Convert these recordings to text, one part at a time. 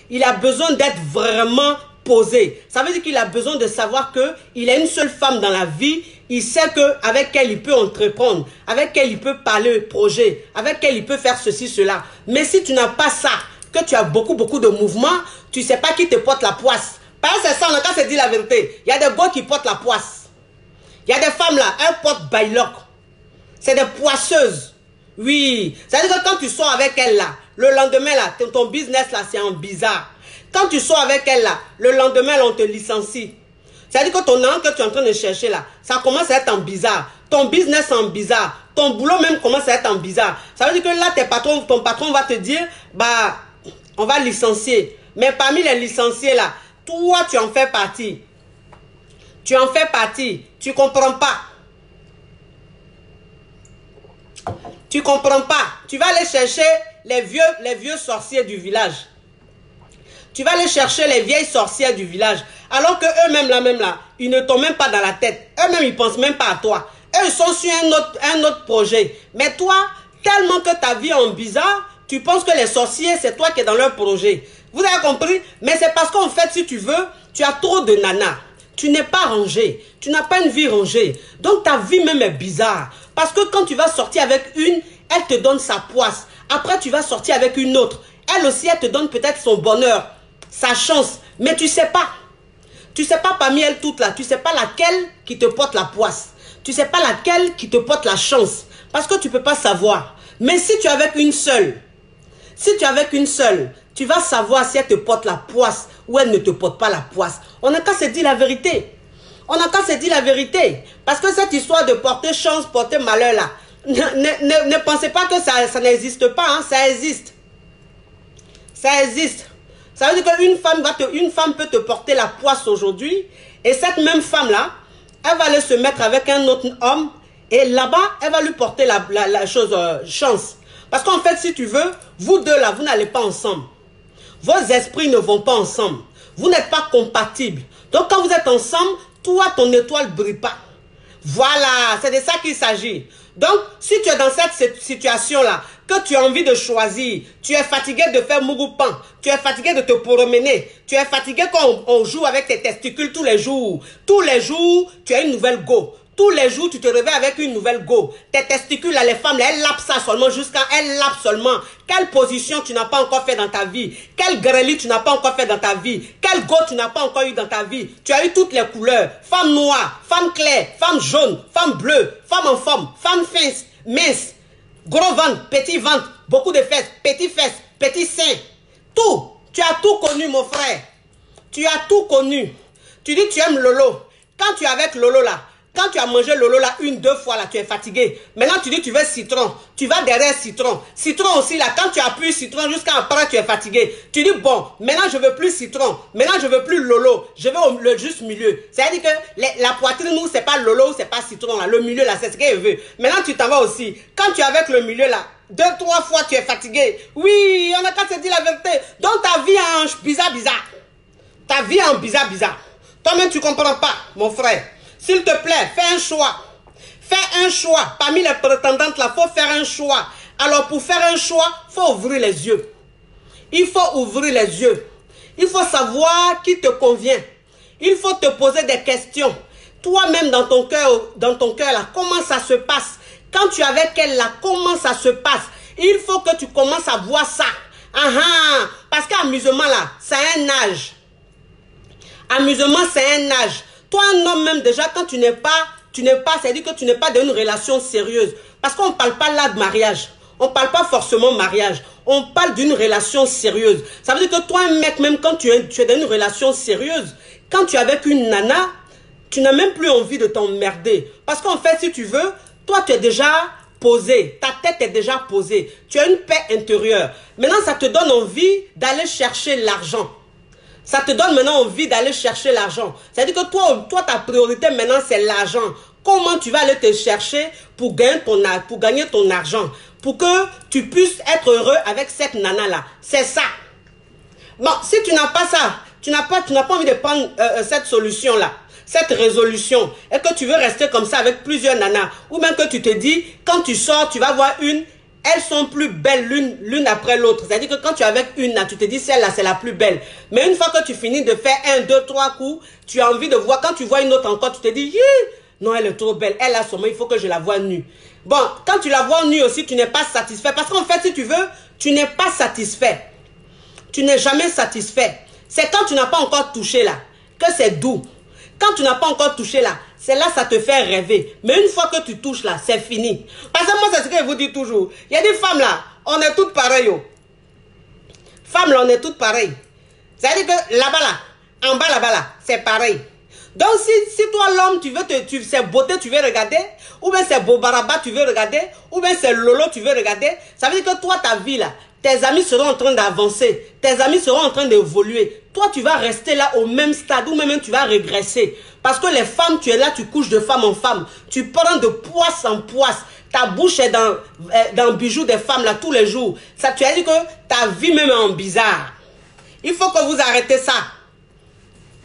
il a besoin d'être vraiment posé. Ça veut dire qu'il a besoin de savoir qu'il a une seule femme dans la vie. Il sait qu'avec elle, il peut entreprendre, avec elle, il peut parler projet, avec elle, il peut faire ceci, cela. Mais si tu n'as pas ça, que tu as beaucoup de mouvements, tu ne sais pas qui te porte la poisse. Parce que c'est ça, on a qu'à se dire la vérité. Il y a des gars qui portent la poisse. Il y a des femmes là, elles portent bailoc. C'est des poisseuses. Oui. C'est-à-dire que quand tu sors avec elle là, le lendemain là, ton business là, c'est en bizarre. Quand tu sors avec elle là, le lendemain là, on te licencie. C'est-à-dire que ton argent que tu es en train de chercher là, ça commence à être en bizarre. Ton business en bizarre. Ton boulot même commence à être en bizarre. Ça veut dire que là, ton patron va te dire, bah, on va licencier. Mais parmi les licenciés là, toi, tu en fais partie. Tu en fais partie. Tu comprends pas. Tu comprends pas. Tu vas aller chercher les vieux sorciers du village. Tu vas aller chercher les vieilles sorcières du village. Alors que eux-mêmes là, ils ne t'ont même pas dans la tête. Eux-mêmes, ils pensent même pas à toi. Eux, ils sont sur un autre projet. Mais toi, tellement que ta vie est en bizarre, tu penses que les sorciers, c'est toi qui es dans leur projet. Vous avez compris? Mais c'est parce qu'en fait, si tu veux, tu as trop de nanas. Tu n'es pas rangé. Tu n'as pas une vie rangée. Donc, ta vie même est bizarre. Parce que quand tu vas sortir avec une, elle te donne sa poisse. Après, tu vas sortir avec une autre. Elle aussi, elle te donne peut-être son bonheur, sa chance. Mais tu ne sais pas. Tu ne sais pas parmi elles toutes là. Tu ne sais pas laquelle qui te porte la poisse. Tu ne sais pas laquelle qui te porte la chance. Parce que tu ne peux pas savoir. Mais si tu es avec une seule, tu vas savoir si elle te porte la poisse ou elle ne te porte pas la poisse. On n'a qu'à se dire la vérité. On n'a qu'à se dire la vérité. Parce que cette histoire de porter chance, porter malheur là, ne pensez pas que ça n'existe pas. Hein, ça existe. Ça existe. Ça veut dire qu'une femme peut te porter la poisse aujourd'hui. Et cette même femme-là, elle va aller se mettre avec un autre homme. Et là-bas, elle va lui porter la chose chance. Parce qu'en fait, si tu veux, vous deux là, vous n'allez pas ensemble. Vos esprits ne vont pas ensemble. Vous n'êtes pas compatibles. Donc quand vous êtes ensemble, toi, ton étoile ne brille pas. Voilà, c'est de ça qu'il s'agit. Donc, si tu es dans cette situation-là, que tu as envie de choisir, tu es fatigué de faire mougoupan, tu es fatigué de te promener, tu es fatigué quand on joue avec tes testicules tous les jours. Tous les jours, tu as une nouvelle go. Tous les jours, tu te réveilles avec une nouvelle go. Tes testicules, là, les femmes, là, elles lapent ça seulement elles lapent seulement. Quelle position tu n'as pas encore fait dans ta vie? Quelle grêle tu n'as pas encore fait dans ta vie? Quel go tu n'as pas encore eu dans ta vie? Tu as eu toutes les couleurs. Femme noire, femme claire, femme jaune, femme bleue, femme en forme, femme mince, gros ventre, petit ventre, beaucoup de fesses, petits seins. Tout. Tu as tout connu, mon frère. Tu as tout connu. Tu dis tu aimes Lolo. Quand tu es avec Lolo, là, quand tu as mangé Lolo là, 1-2 fois là, tu es fatigué. Maintenant tu dis tu veux citron. Tu vas derrière citron. Citron aussi là, quand tu as plus citron jusqu'à après tu es fatigué. Tu dis bon, maintenant je veux plus citron. Maintenant je veux plus Lolo. Je veux le juste milieu. C'est-à-dire que la poitrine nous c'est pas Lolo, c'est pas citron là. Le milieu là, c'est ce qu'elle veut. Maintenant tu t'en vas aussi. Quand tu es avec le milieu là, 2-3 fois tu es fatigué. Oui, on a qu'à se dire la vérité. Donc ta vie est en bizarre. Ta vie est en bizarre. Toi-même tu comprends pas, mon frère. S'il te plaît, fais un choix. Fais un choix. Parmi les prétendantes là, il faut faire un choix. Alors pour faire un choix, il faut ouvrir les yeux. Il faut ouvrir les yeux. Il faut savoir qui te convient. Il faut te poser des questions. Toi-même dans ton cœur là, comment ça se passe? Quand tu es avec elle là, comment ça se passe? Il faut que tu commences à voir ça. Parce qu'amusement là, c'est un âge. Amusement, c'est un âge. Toi, un homme même déjà, quand tu n'es pas, c'est-à-dire que tu n'es pas dans une relation sérieuse. Parce qu'on ne parle pas là de mariage. On ne parle pas forcément mariage. On parle d'une relation sérieuse. Ça veut dire que toi, un mec, même quand tu es dans une relation sérieuse, quand tu es avec une nana, tu n'as même plus envie de t'emmerder. Parce qu'en fait, si tu veux, toi, tu es déjà posé. Ta tête est déjà posée. Tu as une paix intérieure. Maintenant, ça te donne envie d'aller chercher l'argent. Ça te donne maintenant envie d'aller chercher l'argent. C'est-à-dire que toi, ta priorité maintenant, c'est l'argent. Comment tu vas aller te chercher pour gagner ton argent? Pour que tu puisses être heureux avec cette nana-là. C'est ça. Bon, si tu n'as pas ça, tu n'as pas envie de prendre cette solution-là, cette résolution, et que tu veux rester comme ça avec plusieurs nanas, ou même que tu te dis, quand tu sors, tu vas voir une, elles sont plus belles l'une après l'autre. C'est-à-dire que quand tu es avec une, là, tu te dis, celle-là, c'est la plus belle. Mais une fois que tu finis de faire 1, 2, 3 coups, tu as envie de voir. Quand tu vois une autre encore, tu te dis, non, elle est trop belle. Elle a sûrement, il faut que je la voie nue. Bon, quand tu la vois nue aussi, tu n'es pas satisfait. Parce qu'en fait, si tu veux, tu n'es pas satisfait. Tu n'es jamais satisfait. C'est quand tu n'as pas encore touché là, que c'est doux. Quand tu n'as pas encore touché là, c'est là ça te fait rêver. Mais une fois que tu touches là, c'est fini. Parce que moi, c'est ce que je vous dis toujours. Il y a des femmes là, on est toutes pareilles. Oh. Femmes là, on est toutes pareilles. C'est-à-dire que là-bas là, en bas là-bas là, c'est pareil. Donc si toi l'homme, c'est beauté tu veux regarder, ou bien c'est Bobaraba tu veux regarder, ou bien c'est Lolo tu veux regarder, ça veut dire que toi ta vie là, tes amis seront en train d'avancer, tes amis seront en train d'évoluer. Toi tu vas rester là au même stade, ou même tu vas régresser. Parce que les femmes, tu es là, tu couches de femme en femme, tu prends de poisse en poisse. Ta bouche est dans le bijou des femmes là tous les jours. Ça, tu as dit que ta vie même est en bizarre. Il faut que vous arrêtez ça.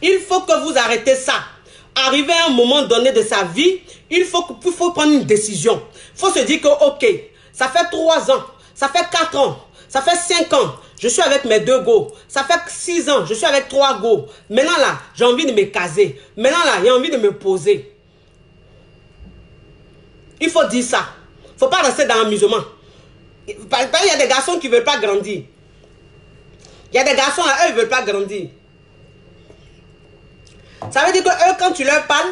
Il faut que vous arrêtez ça. Arrivé à un moment donné de sa vie, il faut prendre une décision. Il faut se dire que, ok, ça fait 3 ans, ça fait 4 ans, ça fait 5 ans, je suis avec mes 2 go. Ça fait 6 ans, je suis avec 3 go. Maintenant là, j'ai envie de me caser. Maintenant là, j'ai envie de me poser. Il faut dire ça. Il ne faut pas rester dans l'amusement. Il y a des garçons qui ne veulent pas grandir. Il y a des garçons là, eux, ils ne veulent pas grandir. Ça veut dire que eux, quand tu leur parles,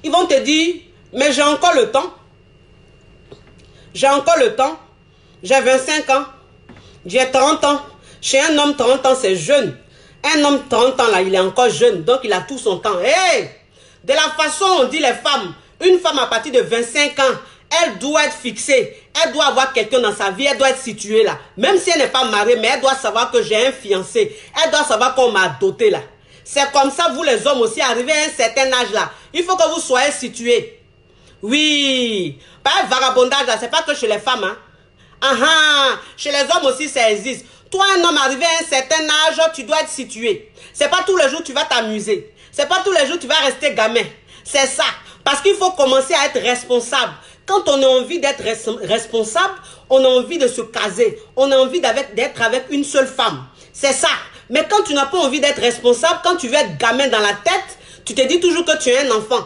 ils vont te dire, mais j'ai encore le temps. J'ai encore le temps. J'ai 25 ans. J'ai 30 ans. Chez un homme, 30 ans, c'est jeune. Un homme, 30 ans, là, il est encore jeune. Donc, il a tout son temps. Hey! De la façon, on dit les femmes, une femme à partir de 25 ans, elle doit être fixée. Elle doit avoir quelqu'un dans sa vie. Elle doit être située là. Même si elle n'est pas mariée, mais elle doit savoir que j'ai un fiancé. Elle doit savoir qu'on m'a doté là. C'est comme ça, vous les hommes aussi, arrivez à un certain âge là. Il faut que vous soyez situés. Oui. Pas un vagabondage là, c'est pas que chez les femmes. Hein. Chez les hommes aussi, ça existe. Toi, un homme arrivé à un certain âge, tu dois être situé. C'est pas tous les jours que tu vas t'amuser. C'est pas tous les jours que tu vas rester gamin. C'est ça. Parce qu'il faut commencer à être responsable. Quand on a envie d'être responsable, on a envie de se caser. On a envie d'être avec une seule femme. C'est ça. Mais quand tu n'as pas envie d'être responsable, quand tu veux être gamin dans la tête, tu te dis toujours que tu es un enfant.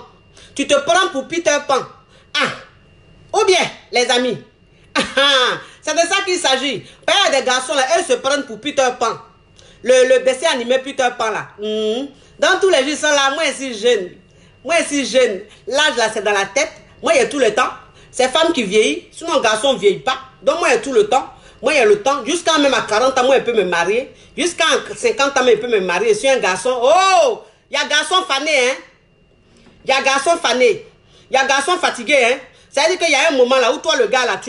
Tu te prends pour Peter Pan. Ou bien, les amis. C'est de ça qu'il s'agit. Il y a des garçons là, eux se prennent pour Peter Pan. Le dessin animé Peter Pan là. Dans tous les jours, ils sont là. Moi, je suis jeune. Moi, je suis jeune. L'âge là, c'est dans la tête. Moi, il y a tout le temps. C'est femme qui vieillit. Sinon, un garçon ne vieillit pas. Donc, moi, il y a tout le temps. Moi, il y a le temps. Jusqu'à même à 40 ans, moi, il peut me marier. Jusqu'à 50 ans, il peut me marier. Je suis un garçon. Oh! Il y a garçon fané, hein? Il y a garçon fané. Il y a garçon fatigué, hein? Ça veut dire qu'il y a un moment là où toi, le gars là,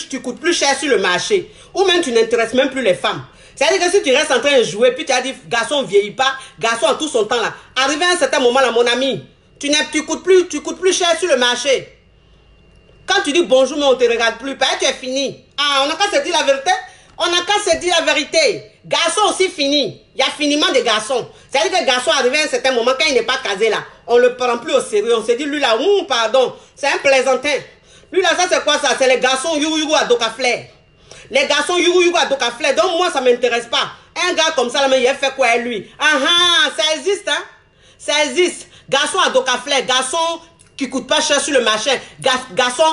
tu coûtes plus cher sur le marché. Ou même tu n'intéresses même plus les femmes. Ça veut dire que si tu restes en train de jouer, puis tu as dit, garçon ne vieillit pas, garçon a tout son temps là. Arrivé à un certain moment là, mon ami, tu coûtes plus cher sur le marché. Quand tu dis bonjour, mais on ne te regarde plus, tu es fini. On n'a qu'à se dire la vérité. On n'a qu'à se dire la vérité. Garçon aussi fini. Il y a finiment des garçons. C'est-à-dire que le garçon arrivé à un certain moment, quand il n'est pas casé là, on ne le prend plus au sérieux. On se dit, lui là, pardon, c'est un plaisantin. Lui là, ça c'est quoi ça? C'est les garçons you à Docaflair. Les garçons you à Docaflair. Donc moi, ça ne m'intéresse pas. Un gars comme ça, là, mais il a fait quoi lui? Ça existe, hein? Ça existe. Garçon à Docaflair, garçon qui ne coûte pas cher sur le marché, garçon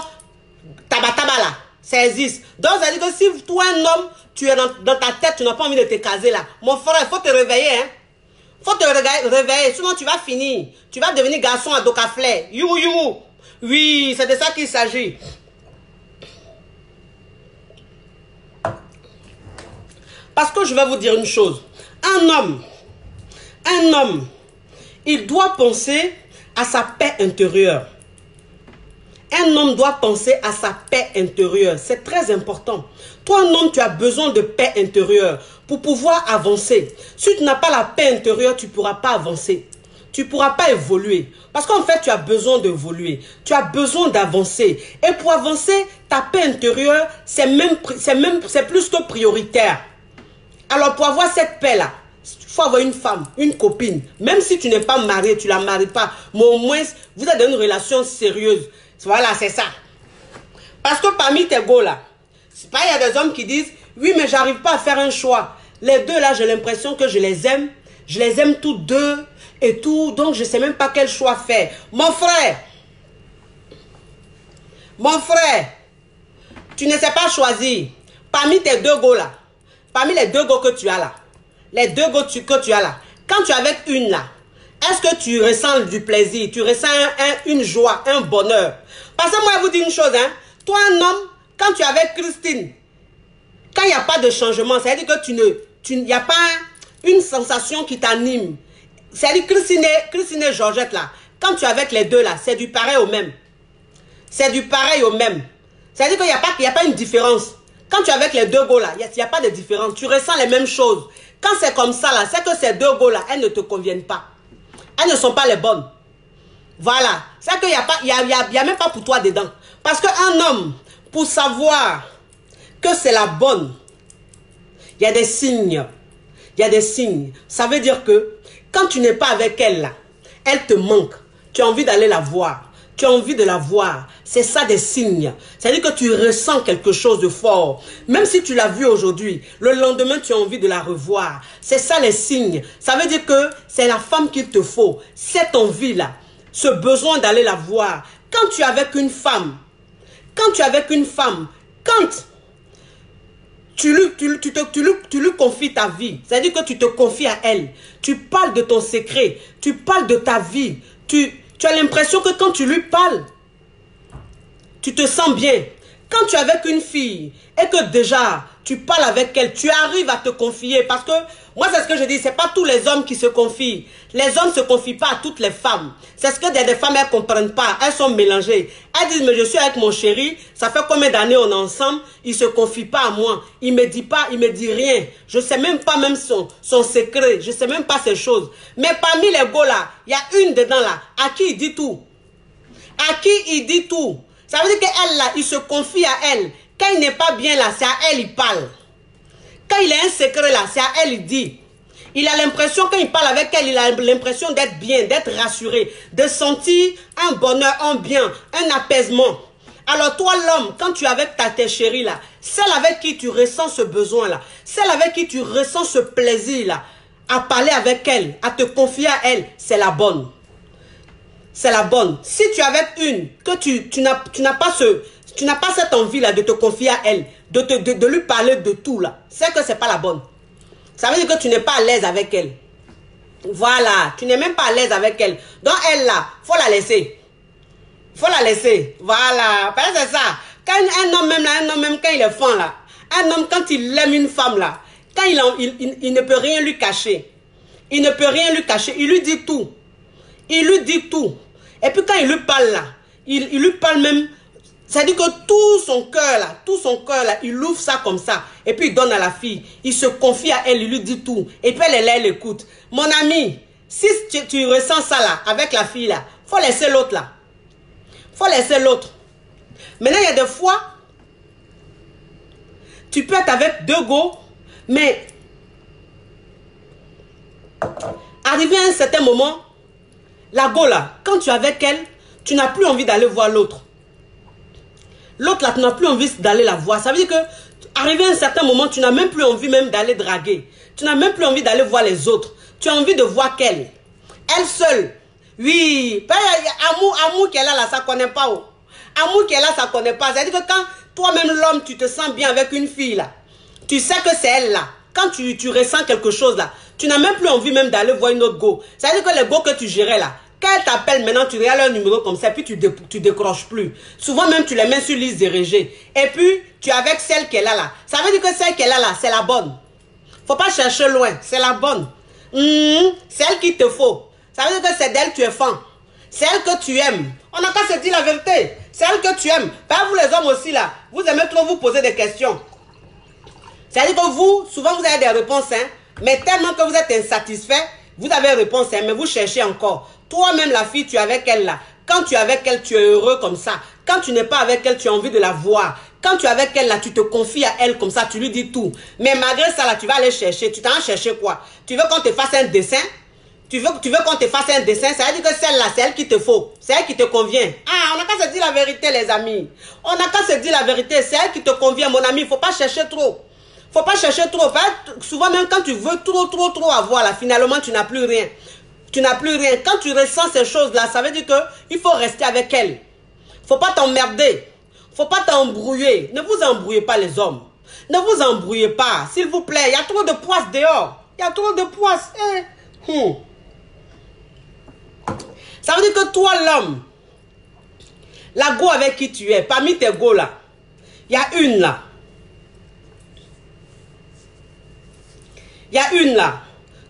tabataba là. Ça existe. Donc, ça veut dire que si toi, un homme, tu es dans ta tête, tu n'as pas envie de te caser là. Mon frère, il faut te réveiller, hein. Il faut te réveiller, sinon tu vas finir. Tu vas devenir garçon à Docaflair. Oui, c'est de ça qu'il s'agit. Parce que je vais vous dire une chose. Un homme, il doit penser à sa paix intérieure. Un homme doit penser à sa paix intérieure. C'est très important. Toi, un homme, tu as besoin de paix intérieure pour pouvoir avancer. Si tu n'as pas la paix intérieure, tu ne pourras pas avancer. Tu ne pourras pas évoluer. Parce qu'en fait, tu as besoin d'évoluer. Tu as besoin d'avancer. Et pour avancer, ta paix intérieure, c'est plus que prioritaire. Alors, pour avoir cette paix-là, il faut avoir une femme, une copine. Même si tu n'es pas marié, tu ne la maries pas. Mais au moins, vous êtes dans une relation sérieuse. Voilà, c'est ça. Parce que parmi tes go là, C'est pas, il y a des hommes qui disent, oui, mais j'arrive pas à faire un choix. Les deux là, j'ai l'impression que je les aime tous deux et tout, donc je sais même pas quel choix faire. Mon frère, tu ne sais pas choisir. Parmi tes deux go là, parmi les deux go que tu as là, les deux go que tu as là, quand tu es avec une là, est-ce que tu ressens du plaisir, tu ressens une joie, un bonheur? Parce que moi, je vous dis une chose, hein, toi un homme, quand tu es avec Christine, quand il n'y a pas de changement, c'est-à-dire que il n'y a pas une sensation qui t'anime. C'est-à-dire Christine et Georgette là, quand tu es avec les deux là, c'est du pareil au même. C'est du pareil au même. C'est-à-dire qu'il n'y a pas une différence. Quand tu es avec les deux go là, il n'y a pas de différence. Tu ressens les mêmes choses. Quand c'est comme ça là, c'est que ces deux go là, elles ne te conviennent pas. Elles ne sont pas les bonnes. Voilà. C'est qu'il n'y a même pas pour toi dedans. Parce qu'un homme, pour savoir que c'est la bonne, il y a des signes. Il y a des signes. Ça veut dire que quand tu n'es pas avec elle là, elle te manque. Tu as envie d'aller la voir. Tu as envie de la voir. C'est ça des signes. C'est-à-dire que tu ressens quelque chose de fort. Même si tu l'as vue aujourd'hui, le lendemain, tu as envie de la revoir. C'est ça les signes. Ça veut dire que c'est la femme qu'il te faut. Cette envie-là, ce besoin d'aller la voir. Quand tu es avec une femme, quand tu lui confies ta vie, c'est-à-dire que tu te confies à elle, tu parles de ton secret, tu parles de ta vie, tu as l'impression que quand tu lui parles, tu te sens bien. Quand tu es avec une fille et que déjà tu parles avec elle, tu arrives à te confier. Parce que moi, c'est ce que je dis, c'est pas tous les hommes qui se confient. Les hommes ne se confient pas à toutes les femmes. C'est ce que des femmes, elles ne comprennent pas. Elles sont mélangées. Elles disent, mais je suis avec mon chéri, ça fait combien d'années on est ensemble, il ne se confie pas à moi. Il ne me dit pas, il ne me dit rien. Je ne sais même pas même son secret. Je ne sais même pas ces choses. Mais parmi les gars là, il y a une dedans là, à qui il dit tout. À qui il dit tout. Ça veut dire qu'elle là, il se confie à elle. Quand il n'est pas bien là, c'est à elle il parle. Quand il a un secret là, c'est à elle il dit. Il a l'impression, quand il parle avec elle, il a l'impression d'être bien, d'être rassuré, de sentir un bonheur, un bien, un apaisement. Alors toi l'homme, quand tu es avec tes chéris là, celle avec qui tu ressens ce besoin là, celle avec qui tu ressens ce plaisir là, à parler avec elle, à te confier à elle, c'est la bonne. C'est la bonne. Si tu es avec une, que tu n'as pas cette envie-là de te confier à elle, de lui parler de tout, là, c'est que ce n'est pas la bonne. Ça veut dire que tu n'es pas à l'aise avec elle. Voilà, tu n'es même pas à l'aise avec elle. Donc elle, là, il faut la laisser. Il faut la laisser. Voilà, c'est ça. Quand un homme même, quand il est fan, là, un homme, quand il aime une femme, là, quand il ne peut rien lui cacher. Il ne peut rien lui cacher. Il lui dit tout. Il lui dit tout. Et puis quand il lui parle là, il lui parle même, c'est-à-dire que tout son cœur là, il ouvre ça comme ça. Et puis il donne à la fille. Il se confie à elle, il lui dit tout. Et puis elle écoute. Mon ami, si tu ressens ça là, avec la fille là, faut laisser l'autre là. Faut laisser l'autre. Maintenant, il y a des fois, tu peux être avec deux go, mais arrivé à un certain moment, la go là, quand tu es avec elle, tu n'as plus envie d'aller voir l'autre. L'autre là, tu n'as plus envie d'aller la voir. Ça veut dire que, arrivé à un certain moment, tu n'as même plus envie même d'aller draguer. Tu n'as même plus envie d'aller voir les autres. Tu as envie de voir qu'elle. Elle seule. Oui. Amour qu'elle a là, ça ne connaît pas. Oh. Amour qu'elle a, ça ne connaît pas. C'est-à-dire que quand toi-même l'homme, tu te sens bien avec une fille là, tu sais que c'est elle là. Quand tu ressens quelque chose là, tu n'as même plus envie même d'aller voir une autre go. C'est-à-dire que les go que tu gérais là, quand elle t'appelle maintenant, tu regardes leur numéro comme ça, puis tu décroches plus. Souvent même, tu les mets sur liste dirigée. Et puis, tu es avec celle qu'elle a là. Ça veut dire que celle qu'elle a là, c'est la bonne. Faut pas chercher loin, c'est la bonne. C'est elle qu'il te faut. Ça veut dire que c'est d'elle que tu es fan. C'est elle que tu aimes. On n'a qu'à se dire la vérité. C'est elle que tu aimes. Pas vous les hommes aussi là, vous aimez trop vous poser des questions. C'est-à-dire que vous, souvent vous avez des réponses, hein, mais tellement que vous êtes insatisfait, vous avez réponse, hein, mais vous cherchez encore. Toi-même, la fille, tu es avec elle là. Quand tu es avec elle, tu es heureux comme ça. Quand tu n'es pas avec elle, tu as envie de la voir. Quand tu es avec elle là, tu te confies à elle comme ça, tu lui dis tout. Mais malgré ça là, tu vas aller chercher. Tu t'en vas chercher quoi? Tu veux qu'on te fasse un dessin? Tu veux qu'on te fasse un dessin, ça veut dire que celle-là, c'est elle qui te faut. C'est elle qui te convient. Ah, on n'a qu'à se dire la vérité, les amis. On n'a qu'à se dire la vérité. C'est elle qui te convient, mon ami. Il ne faut pas chercher trop. Il ne faut pas chercher trop. Souvent, même quand tu veux trop avoir, là, finalement, tu n'as plus rien. Tu n'as plus rien. Quand tu ressens ces choses-là, ça veut dire qu'il faut rester avec elle. Il ne faut pas t'emmerder. Il ne faut pas t'embrouiller. Ne vous embrouillez pas, les hommes. Ne vous embrouillez pas. S'il vous plaît, il y a trop de poisses dehors. Il y a trop de poisses. Ça veut dire que toi, l'homme, la go avec qui tu es, parmi tes go là, il y a une là. Il y a une là.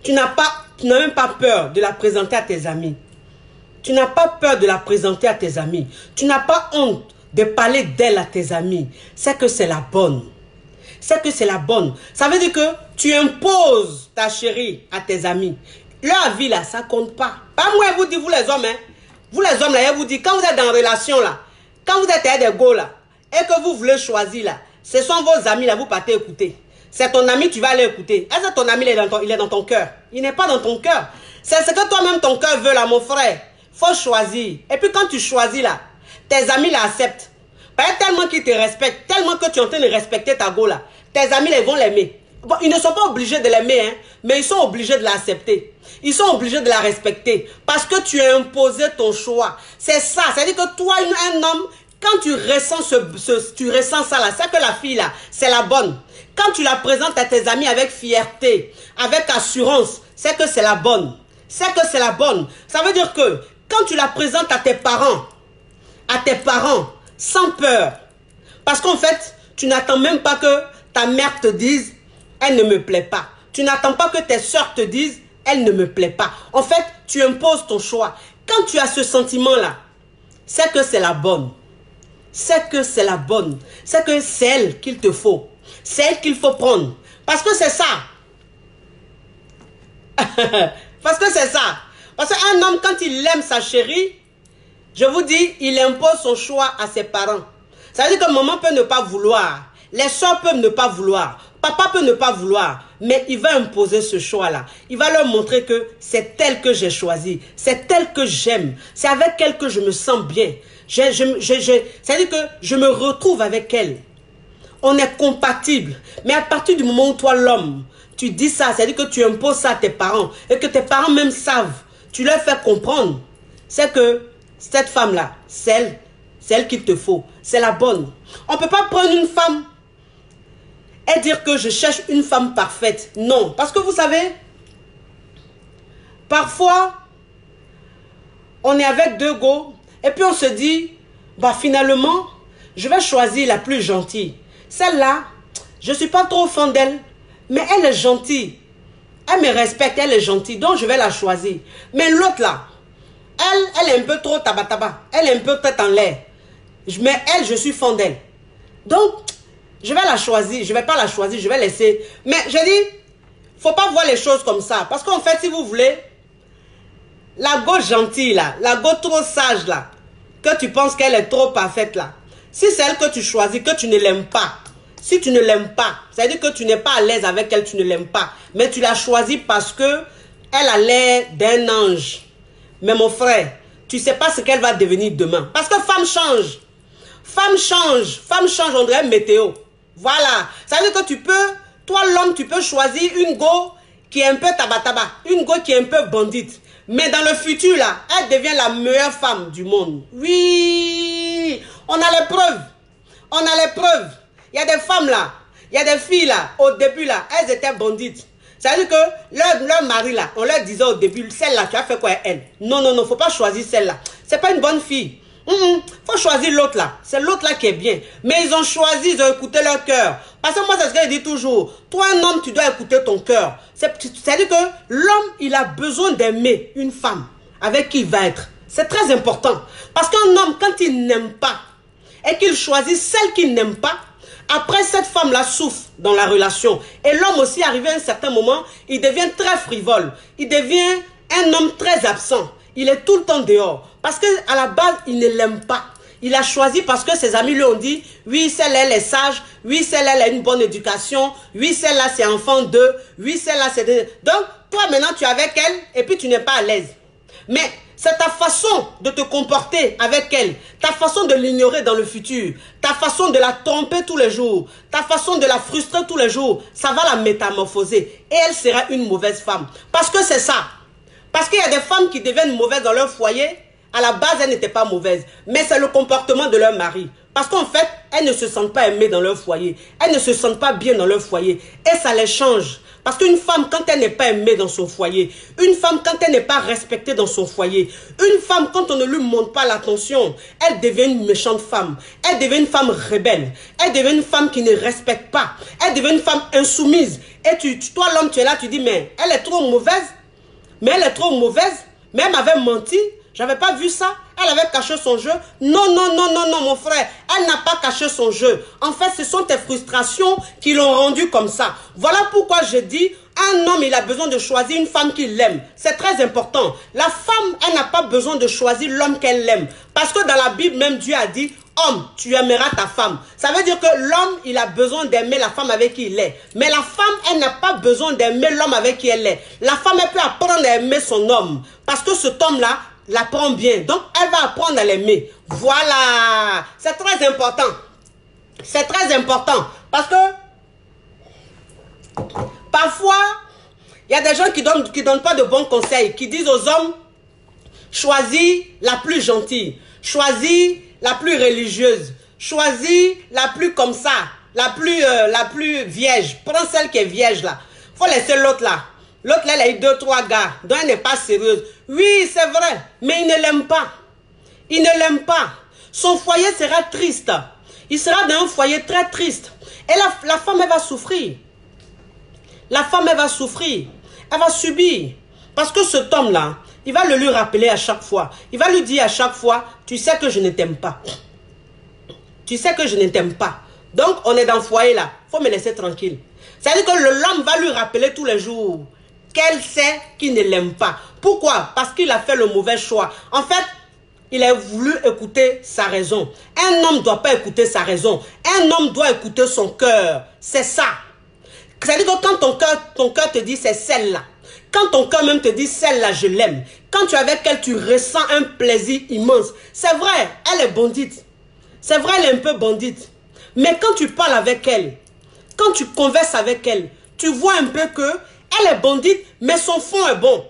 Tu n'as même pas peur de la présenter à tes amis. Tu n'as pas peur de la présenter à tes amis. Tu n'as pas honte de parler d'elle à tes amis. C'est que c'est la bonne. C'est que c'est la bonne. Ça veut dire que tu imposes ta chérie à tes amis. Leur vie là, ça compte pas. Pas moi, vous dites, vous les hommes, hein. Vous les hommes là, je vous dis, quand vous êtes dans relation là, quand vous êtes à des go là, et que vous voulez choisir là, ce sont vos amis là, vous partez écouter. C'est ton ami, tu vas aller écouter. Est-ce que ton ami il est dans ton cœur? Il n'est pas dans ton cœur. C'est ce que toi-même ton cœur veut là, mon frère. Faut choisir. Et puis quand tu choisis là, tes amis l'acceptent. Tellement qu'ils te respectent, tellement que tu es en train de respecter ta go là, tes amis ils vont l'aimer. Bon, ils ne sont pas obligés de l'aimer, hein, mais ils sont obligés de l'accepter. Ils sont obligés de la respecter. Parce que tu as imposé ton choix. C'est ça. C'est-à-dire que toi, un homme, quand tu ressens tu ressens ça là, c'est que la fille là, c'est la bonne. Quand tu la présentes à tes amis avec fierté, avec assurance, c'est que c'est la bonne. C'est que c'est la bonne. Ça veut dire que quand tu la présentes à tes parents, sans peur, parce qu'en fait, tu n'attends même pas que ta mère te dise, elle ne me plaît pas. Tu n'attends pas que tes soeurs te disent, elle ne me plaît pas. En fait, tu imposes ton choix. Quand tu as ce sentiment-là, c'est que c'est la bonne. C'est que c'est la bonne. C'est que c'est elle qu'il te faut. C'est elle qu'il faut prendre. Parce que c'est ça. Parce que c'est ça. Parce qu'un homme, quand il aime sa chérie, je vous dis, il impose son choix à ses parents. Ça veut dire que maman peut ne pas vouloir. Les soeurs peuvent ne pas vouloir. Papa peut ne pas vouloir. Mais il va imposer ce choix-là. Il va leur montrer que c'est elle que j'ai choisi. C'est elle que j'aime. C'est avec elle que je me sens bien. C'est-à-dire que je me retrouve avec elle. On est compatible. Mais à partir du moment où toi, l'homme, tu dis ça, c'est-à-dire que tu imposes ça à tes parents. Et que tes parents même savent. Tu leur fais comprendre. C'est que cette femme-là, c'est elle qu'il te faut. C'est la bonne. On ne peut pas prendre une femme et dire que je cherche une femme parfaite. Non. Parce que vous savez, parfois, on est avec deux go et puis on se dit, bah finalement, je vais choisir la plus gentille. Celle-là, je ne suis pas trop fan d'elle, mais elle est gentille. Elle me respecte, elle est gentille, donc je vais la choisir. Mais l'autre là, elle est un peu trop tabataba. Elle est un peu tête en l'air. Mais elle, je suis fan d'elle. Donc, je vais la choisir. Je ne vais pas la choisir, je vais laisser. Mais je dis, il ne faut pas voir les choses comme ça. Parce qu'en fait, si vous voulez, la go gentille là, la go trop sage là, que tu penses qu'elle est trop parfaite là, si c'est elle que tu choisis, que tu ne l'aimes pas, si tu ne l'aimes pas, ça veut dire que tu n'es pas à l'aise avec elle, tu ne l'aimes pas. Mais tu l'as choisie parce que elle a l'air d'un ange. Mais mon frère, tu ne sais pas ce qu'elle va devenir demain. Parce que femme change. Femme change. Femme change, on dirait météo. Voilà. Ça veut dire que tu peux, toi l'homme, tu peux choisir une go qui est un peu tabataba. Une go qui est un peu bandite. Mais dans le futur, là, elle devient la meilleure femme du monde. Oui. On a les preuves. On a les preuves. Il y a des femmes là. Il y a des filles là. Au début là, elles étaient bandites. Ça veut dire que leur mari là, on leur disait au début, celle-là, tu as fait quoi elle? Non, non, non, faut pas choisir celle-là. C'est pas une bonne fille. Faut choisir l'autre là. C'est l'autre là qui est bien. Mais ils ont choisi, ils ont écouté leur cœur. Parce que moi, c'est ce que je dis toujours. Toi, un homme, tu dois écouter ton cœur. C'est-à-dire que l'homme, il a besoin d'aimer une femme avec qui il va être. C'est très important. Parce qu'un homme, quand il n'aime pas et qu'il choisit celle qu'il n'aime pas, après, cette femme-là souffre dans la relation. Et l'homme aussi, arrivé à un certain moment, il devient très frivole. Il devient un homme très absent. Il est tout le temps dehors. Parce qu'à la base, il ne l'aime pas. Il a choisi parce que ses amis lui ont dit, oui, celle-là, elle est sage, oui, celle-là, elle a une bonne éducation, oui, celle-là, c'est enfant d'eux, oui, celle-là, c'est... Donc, toi, maintenant, tu es avec elle et puis tu n'es pas à l'aise. Mais c'est ta façon de te comporter avec elle, ta façon de l'ignorer dans le futur, ta façon de la tromper tous les jours, ta façon de la frustrer tous les jours, ça va la métamorphoser et elle sera une mauvaise femme. Parce que c'est ça. Parce qu'il y a des femmes qui deviennent mauvaises dans leur foyer. À la base, elles n'étaient pas mauvaises. Mais c'est le comportement de leur mari. Parce qu'en fait, elles ne se sentent pas aimées dans leur foyer. Elles ne se sentent pas bien dans leur foyer. Et ça les change. Parce qu'une femme, quand elle n'est pas aimée dans son foyer, une femme, quand elle n'est pas respectée dans son foyer, une femme, quand on ne lui montre pas l'attention, elle devient une méchante femme. Elle devient une femme rebelle. Elle devient une femme qui ne respecte pas. Elle devient une femme insoumise. Et toi, l'homme, tu es là, tu dis, mais elle est trop mauvaise. Mais elle est trop mauvaise. Mais elle m'avait menti. J'avais pas vu ça. Elle avait caché son jeu. Non, non, non, non, non, mon frère. Elle n'a pas caché son jeu. En fait, ce sont tes frustrations qui l'ont rendu comme ça. Voilà pourquoi je dis, un homme, il a besoin de choisir une femme qu'il aime. C'est très important. La femme, elle n'a pas besoin de choisir l'homme qu'elle aime. Parce que dans la Bible, même Dieu a dit, homme, tu aimeras ta femme. Ça veut dire que l'homme, il a besoin d'aimer la femme avec qui il est. Mais la femme, elle n'a pas besoin d'aimer l'homme avec qui elle est. La femme, elle peut apprendre à aimer son homme. Parce que cet homme-là l'apprend bien. Donc, elle va apprendre à l'aimer. Voilà. C'est très important. C'est très important. Parce que parfois, il y a des gens qui donnent pas de bons conseils, qui disent aux hommes, choisis la plus gentille, choisis la plus religieuse, choisis la plus comme ça, la plus vierge. Prends celle qui est vierge là. Faut laisser l'autre là. L'autre là, elle a eu 2, 3 gars, donc elle n'est pas sérieuse. Oui, c'est vrai, mais il ne l'aime pas. Il ne l'aime pas. Son foyer sera triste. Il sera dans un foyer très triste. Et la femme, elle va souffrir. La femme, elle va souffrir. Elle va subir. Parce que cet homme-là, il va le lui rappeler à chaque fois. Il va lui dire à chaque fois, tu sais que je ne t'aime pas. Tu sais que je ne t'aime pas. Donc, on est dans le foyer là. Il faut me laisser tranquille. C'est-à-dire que l'homme va lui rappeler tous les jours qu'elle sait qu'il ne l'aime pas. Pourquoi? Parce qu'il a fait le mauvais choix. En fait, il a voulu écouter sa raison. Un homme ne doit pas écouter sa raison. Un homme doit écouter son cœur. C'est ça. C'est-à-dire que quand ton cœur te dit c'est celle-là, quand ton cœur même te dit celle-là, je l'aime, quand tu es avec elle, tu ressens un plaisir immense. C'est vrai, elle est bandite. C'est vrai, elle est un peu bandite. Mais quand tu parles avec elle, quand tu converses avec elle, tu vois un peu que elle est bandite, mais son fond est bon.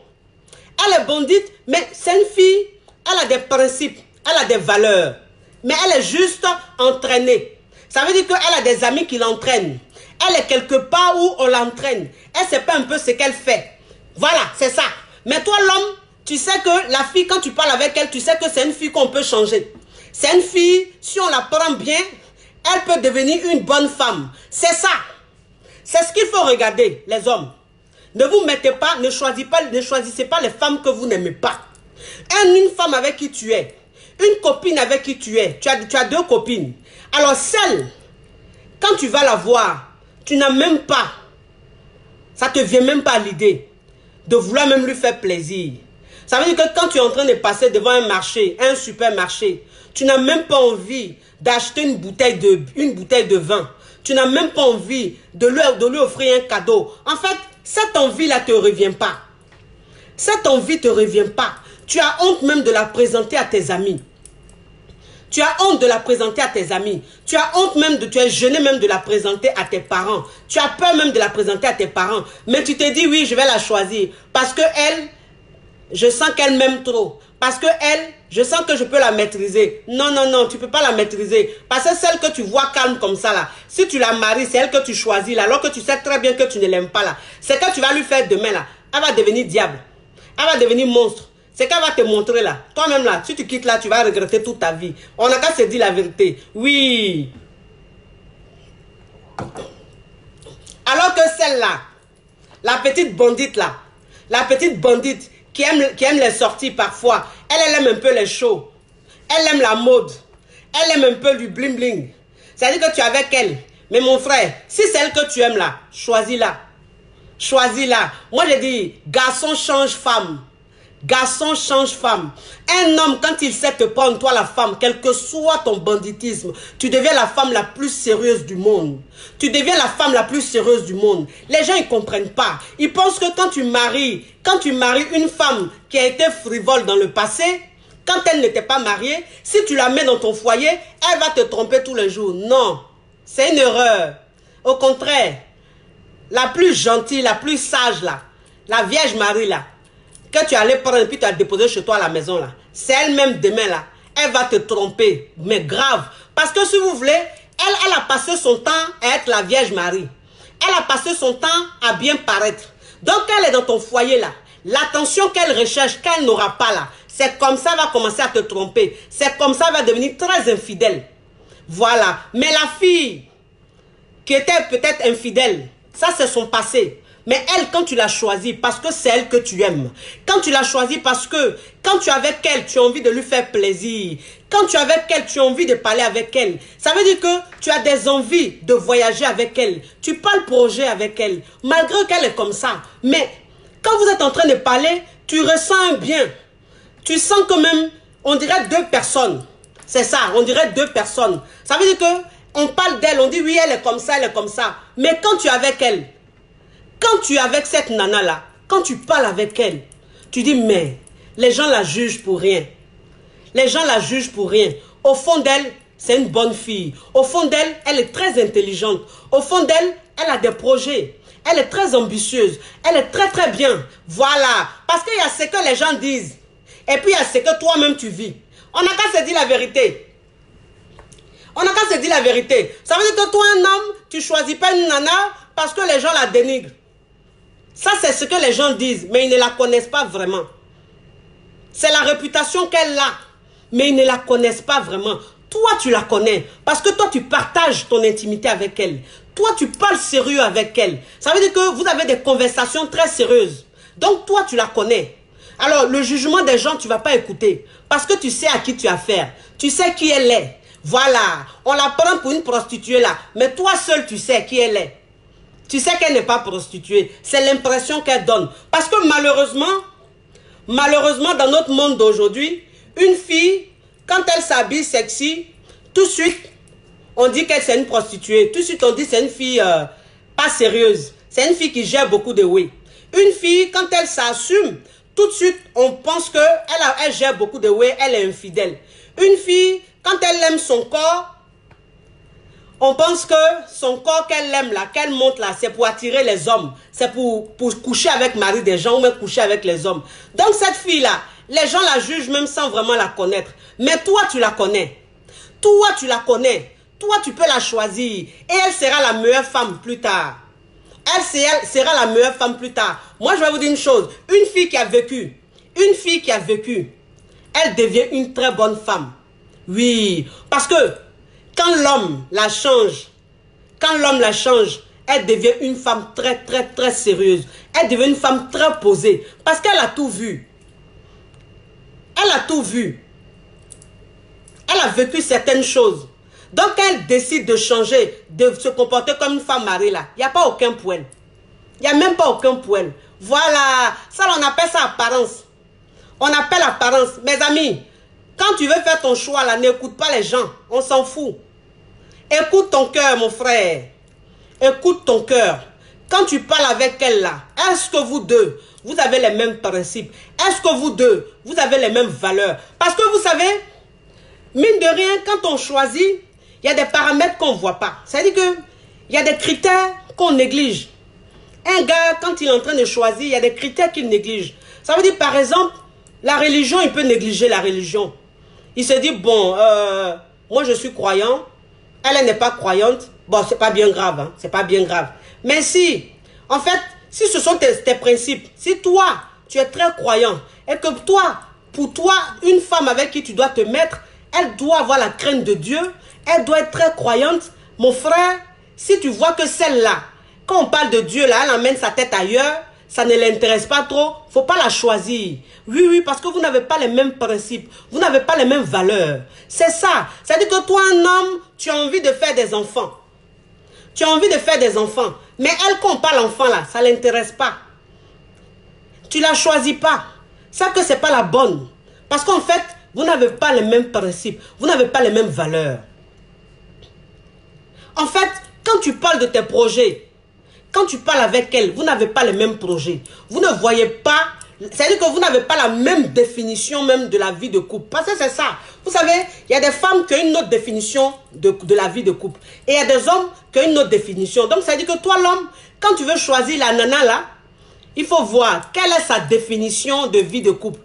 Elle est bandite, mais c'est une fille, elle a des principes, elle a des valeurs. Mais elle est juste entraînée. Ça veut dire qu'elle a des amis qui l'entraînent. Elle est quelque part où on l'entraîne. Elle ne sait pas un peu ce qu'elle fait. Voilà, c'est ça. Mais toi, l'homme, tu sais que la fille, quand tu parles avec elle, tu sais que c'est une fille qu'on peut changer. C'est une fille, si on la prend bien, elle peut devenir une bonne femme. C'est ça. C'est ce qu'il faut regarder, les hommes. Ne vous mettez pas, ne choisissez pas les femmes que vous n'aimez pas. Une femme avec qui tu es, une copine avec qui tu es, tu as 2 copines. Alors celle, quand tu vas la voir, tu n'as même pas, ça ne te vient même pas à l'idée de vouloir même lui faire plaisir. Ça veut dire que quand tu es en train de passer devant un marché, un supermarché, tu n'as même pas envie d'acheter une bouteille de vin. Tu n'as même pas envie de lui offrir un cadeau. En fait, cette envie-là ne te revient pas. Cette envie ne te revient pas. Tu as honte même de la présenter à tes amis. Tu as honte de la présenter à tes amis. Tu as honte même tu es gêné même de la présenter à tes parents. Tu as peur même de la présenter à tes parents. Mais tu te dis, oui, je vais la choisir. Parce que elle, je sens qu'elle m'aime trop. Parce que elle, je sens que je peux la maîtriser. Non, non, non, tu ne peux pas la maîtriser. Parce que celle que tu vois calme comme ça là, si tu la maries, c'est elle que tu choisis là, alors que tu sais très bien que tu ne l'aimes pas là. C'est que tu vas lui faire demain là. Elle va devenir diable. Elle va devenir monstre. C'est qu'elle va te montrer là. Toi-même là, si tu quittes là, tu vas regretter toute ta vie. On n'a qu'à se dire la vérité. Oui. Alors que celle-là, la petite bandite là, la petite bandite qui aime les sorties parfois, elle aime un peu les shows. Elle aime la mode. Elle aime un peu du bling bling. C'est-à-dire que tu es avec elle. Mais mon frère, si c'est elle que tu aimes là, choisis-la. Choisis-la. Moi je dis, garçon change femme. Garçon change femme. Un homme, quand il sait te prendre, toi la femme, quel que soit ton banditisme, tu deviens la femme la plus sérieuse du monde. Tu deviens la femme la plus sérieuse du monde. Les gens, ils ne comprennent pas. Ils pensent que quand tu maries une femme qui a été frivole dans le passé, quand elle n'était pas mariée, si tu la mets dans ton foyer, elle va te tromper tous les jours. Non, c'est une erreur. Au contraire, la plus gentille, la plus sage là, la Vierge Marie là, que tu allais prendre et puis tu as déposé chez toi à la maison là, c'est elle-même demain là, elle va te tromper, mais grave. Parce que si vous voulez, elle a passé son temps à être la Vierge Marie. Elle a passé son temps à bien paraître. Donc elle est dans ton foyer là. L'attention qu'elle recherche, qu'elle n'aura pas là, c'est comme ça elle va commencer à te tromper. C'est comme ça elle va devenir très infidèle. Voilà. Mais la fille qui était peut-être infidèle, ça c'est son passé. Mais elle, quand tu l'as choisie, parce que c'est elle que tu aimes. Quand tu l'as choisie parce que, quand tu es avec elle, tu as envie de lui faire plaisir. Quand tu es avec elle, tu as envie de parler avec elle. Ça veut dire que tu as des envies de voyager avec elle. Tu parles projet avec elle. Malgré qu'elle est comme ça. Mais, quand vous êtes en train de parler, tu ressens un bien. Tu sens que même, on dirait deux personnes. C'est ça, on dirait deux personnes. Ça veut dire que, on parle d'elle, on dit oui, elle est comme ça, elle est comme ça. Mais quand tu es avec elle, quand tu es avec cette nana-là, quand tu parles avec elle, tu dis, mais les gens la jugent pour rien. Les gens la jugent pour rien. Au fond d'elle, c'est une bonne fille. Au fond d'elle, elle est très intelligente. Au fond d'elle, elle a des projets. Elle est très ambitieuse. Elle est très très bien. Voilà. Parce qu'il y a ce que les gens disent. Et puis il y a ce que toi-même tu vis. On n'a qu'à se dire la vérité. On n'a qu'à se dire la vérité. Ça veut dire que toi, un homme, tu choisis pas une nana parce que les gens la dénigrent. Ça, c'est ce que les gens disent, mais ils ne la connaissent pas vraiment. C'est la réputation qu'elle a, mais ils ne la connaissent pas vraiment. Toi, tu la connais, parce que toi, tu partages ton intimité avec elle. Toi, tu parles sérieux avec elle. Ça veut dire que vous avez des conversations très sérieuses. Donc, toi, tu la connais. Alors, le jugement des gens, tu ne vas pas écouter, parce que tu sais à qui tu as affaire. Tu sais qui elle est. Voilà, on la prend pour une prostituée là, mais toi seul, tu sais qui elle est. Tu sais qu'elle n'est pas prostituée. C'est l'impression qu'elle donne. Parce que malheureusement, dans notre monde d'aujourd'hui, une fille, quand elle s'habille sexy, tout de suite, on dit qu'elle c'est une prostituée. Tout de suite, on dit c'est une fille pas sérieuse. C'est une fille qui gère beaucoup de oui. Une fille, quand elle s'assume, tout de suite, on pense qu'elle gère beaucoup de oui, elle est infidèle. Une fille, quand elle aime son corps, on pense que son corps qu'elle aime là, qu'elle monte là, c'est pour attirer les hommes. C'est pour coucher avec le mari des gens ou même coucher avec les hommes. Donc cette fille-là, les gens la jugent même sans vraiment la connaître. Mais toi, tu la connais. Toi, tu la connais. Toi, tu peux la choisir. Et elle sera la meilleure femme plus tard. Elle sera la meilleure femme plus tard. Moi, je vais vous dire une chose. Une fille qui a vécu, elle devient une très bonne femme. Oui, parce que quand l'homme la change, elle devient une femme très, très, très sérieuse. Elle devient une femme très posée. Parce qu'elle a tout vu. Elle a tout vu. Elle a vécu certaines choses. Donc, elle décide de changer, de se comporter comme une femme mariée là. Il n'y a pas aucun poil. Il n'y a même pas aucun poil. Voilà. Ça, on appelle ça apparence. On appelle apparence. Mes amis, quand tu veux faire ton choix là, n'écoute pas les gens. On s'en fout. Écoute ton cœur, mon frère. Écoute ton cœur. Quand tu parles avec elle là, est-ce que vous deux, vous avez les mêmes principes? Est-ce que vous deux, vous avez les mêmes valeurs? Parce que vous savez, mine de rien, quand on choisit, il y a des paramètres qu'on ne voit pas. C'est-à-dire qu'il y a des critères qu'on néglige. Un gars, quand il est en train de choisir, il y a des critères qu'il néglige. Ça veut dire, par exemple, la religion, il peut négliger la religion. Il se dit, bon, moi je suis croyant, elle n'est pas croyante, bon, c'est pas bien grave, hein, c'est pas bien grave. Mais si, en fait, si ce sont tes principes, si toi, tu es très croyant, et que toi, pour toi, une femme avec qui tu dois te mettre, elle doit avoir la crainte de Dieu, elle doit être très croyante, mon frère, si tu vois que celle-là, quand on parle de Dieu, là, elle emmène sa tête ailleurs, ça ne l'intéresse pas trop, il ne faut pas la choisir. Oui, oui, parce que vous n'avez pas les mêmes principes, vous n'avez pas les mêmes valeurs. C'est ça. C'est-à-dire que toi, un homme, tu as envie de faire des enfants. Tu as envie de faire des enfants. Mais elle, quand on parle enfant, là, ça ne l'intéresse pas. Tu ne la choisis pas. c'est que ce n'est pas la bonne. Parce qu'en fait, vous n'avez pas les mêmes principes. Vous n'avez pas les mêmes valeurs. En fait, quand tu parles de tes projets, quand tu parles avec elle, vous n'avez pas les mêmes projets. Vous ne voyez pas, c'est-à-dire que vous n'avez pas la même définition même de la vie de couple. Parce que c'est ça. Vous savez, il y a des femmes qui ont une autre définition de la vie de couple. Et il y a des hommes qui ont une autre définition. Donc, ça veut dire que toi, l'homme, quand tu veux choisir la nana là, il faut voir quelle est sa définition de vie de couple.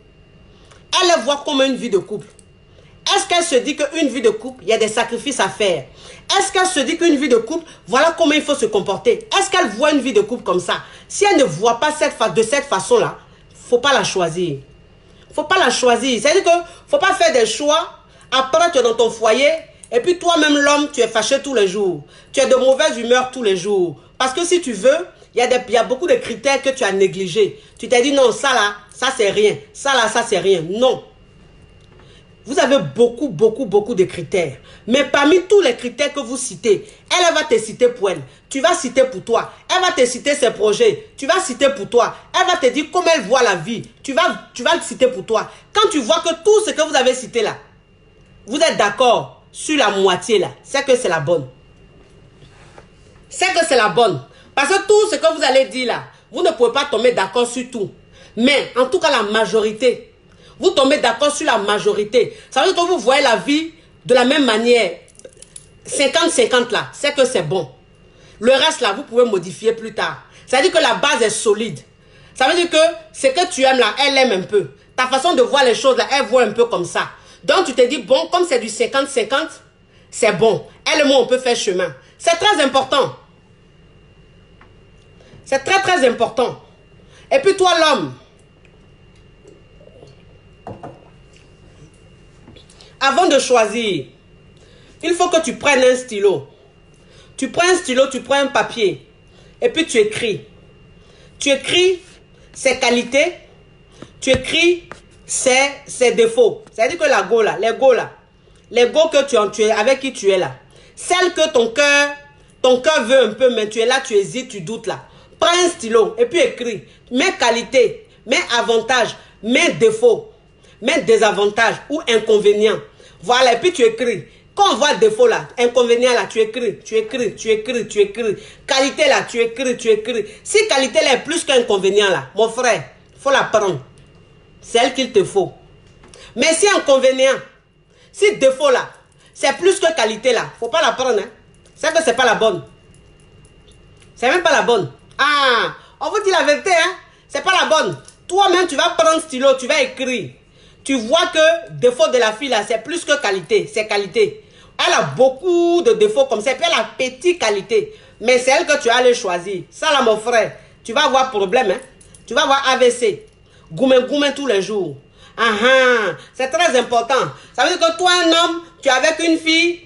Elle voit comme une vie de couple. Est-ce qu'elle se dit qu'une vie de couple, il y a des sacrifices à faire? Est-ce qu'elle se dit qu'une vie de couple, voilà comment il faut se comporter? Est-ce qu'elle voit une vie de couple comme ça? Si elle ne voit pas de cette façon-là, il ne faut pas la choisir. Il ne faut pas la choisir. C'est-à-dire qu'il ne faut pas faire des choix. Après, tu es dans ton foyer. Et puis toi-même, l'homme, tu es fâché tous les jours. Tu es de mauvaise humeur tous les jours. Parce que si tu veux, il y a beaucoup de critères que tu as négligés. Tu t'es dit non, ça là, ça c'est rien. Ça là, ça c'est rien. Non. Vous avez beaucoup de critères. Mais parmi tous les critères que vous citez, elle va te citer pour elle. Tu vas citer pour toi. Elle va te citer ses projets. Tu vas citer pour toi. Elle va te dire comment elle voit la vie. Tu vas le citer pour toi. Quand tu vois que tout ce que vous avez cité là, vous êtes d'accord sur la moitié là, c'est que c'est la bonne. C'est que c'est la bonne. Parce que tout ce que vous allez dire là, vous ne pouvez pas tomber d'accord sur tout. Mais en tout cas la majorité, vous tombez d'accord sur la majorité. Ça veut dire que vous voyez la vie de la même manière. 50-50 là, c'est que c'est bon. Le reste là, vous pouvez modifier plus tard. Ça veut dire que la base est solide. Ça veut dire que ce que tu aimes là, elle aime un peu. Ta façon de voir les choses là, elle voit un peu comme ça. Donc tu te dis, bon, comme c'est du 50-50, c'est bon. Elle et moi, on peut faire chemin. C'est très important. C'est très important. Et puis toi l'homme, avant de choisir, il faut que tu prennes un stylo. Tu prends un stylo, tu prends un papier. Et puis tu écris. Tu écris ses qualités. Tu écris ses défauts. C'est-à-dire que les go que avec qui tu es là. Celle que ton cœur veut un peu, mais tu es là, tu hésites, tu doutes là. Prends un stylo et puis écris. Mets qualité, mets avantages, mets défauts, mets désavantages ou inconvénients. Voilà, et puis tu écris. Quand on voit défaut là, inconvénient là, tu écris. Qualité là, tu écris. Si qualité là est plus qu'inconvénient là, mon frère, il faut la prendre. C'est elle qu'il te faut. Mais si inconvénient, si défaut là, c'est plus que qualité là, il ne faut pas la prendre. Hein. C'est que ce n'est pas la bonne. C'est même pas la bonne. Ah, on vous dit la vérité, hein. C'est pas la bonne. Toi-même, tu vas prendre stylo, tu vas écrire. Tu vois que défaut de la fille là, c'est plus que qualité. C'est qualité. Elle a beaucoup de défauts comme ça. Et puis elle a petite qualité. Mais c'est elle que tu as allé choisir. Ça là, mon frère, tu vas avoir problème. Hein? Tu vas avoir AVC. Goumen tous les jours. C'est très important. Ça veut dire que toi, un homme, tu es avec une fille.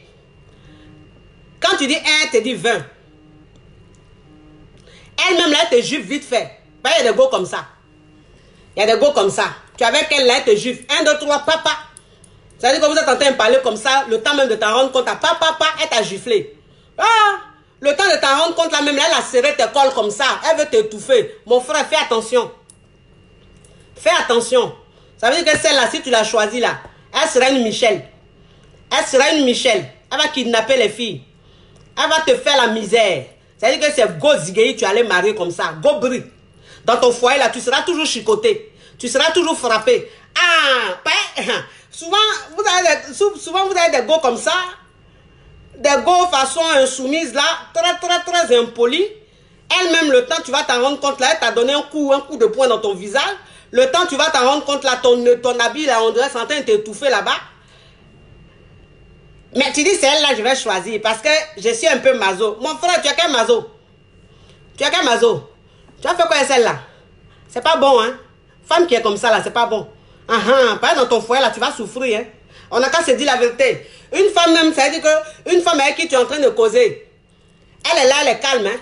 Quand tu dis 1, elle te dit 20. Elle-même, là, elle te juge vite fait. Ben, il y a des go comme ça. Il y a des go comme ça. Tu es avec elle, là, elle te juge. 1, 2, 3, papa. Ça veut dire que vous êtes en train de parler comme ça, le temps même de t'en rendre compte, à papa, elle t'a giflé. Ah, le temps de t'en rendre compte, là même, là, elle a serré tes cols comme ça. Elle veut t'étouffer. Mon frère, fais attention. Fais attention. Ça veut dire que celle-là, si tu l'as choisie, là, elle sera une Michel. Elle sera une Michel. Elle va kidnapper les filles. Elle va te faire la misère. C'est-à-dire que c'est go zigueï, tu allais marier comme ça. Go bris. Dans ton foyer, là, tu seras toujours chicoté. Tu seras toujours frappé. Ah, souvent, vous avez des go comme ça. Des go façon insoumise, là. Très impoli. Elle-même, le temps, tu vas t'en rendre compte, là, elle t'a donné un coup de poing dans ton visage. Le temps, tu vas t'en rendre compte, là, ton habit, là, on dirait, s'entend t'étouffer là-bas. Mais tu dis, c'est elle là, je vais choisir parce que je suis un peu mazo. Mon frère, tu as quel mazo? Tu as quel mazo? Tu as fait quoi celle-là? C'est pas bon, hein? Femme qui est comme ça, là, c'est pas bon. Pas dans ton foyer, là, tu vas souffrir, hein? On n'a qu'à se dire la vérité. Une femme même, ça veut dire qu'une femme avec qui tu es en train de causer, elle est là, elle est calme, hein?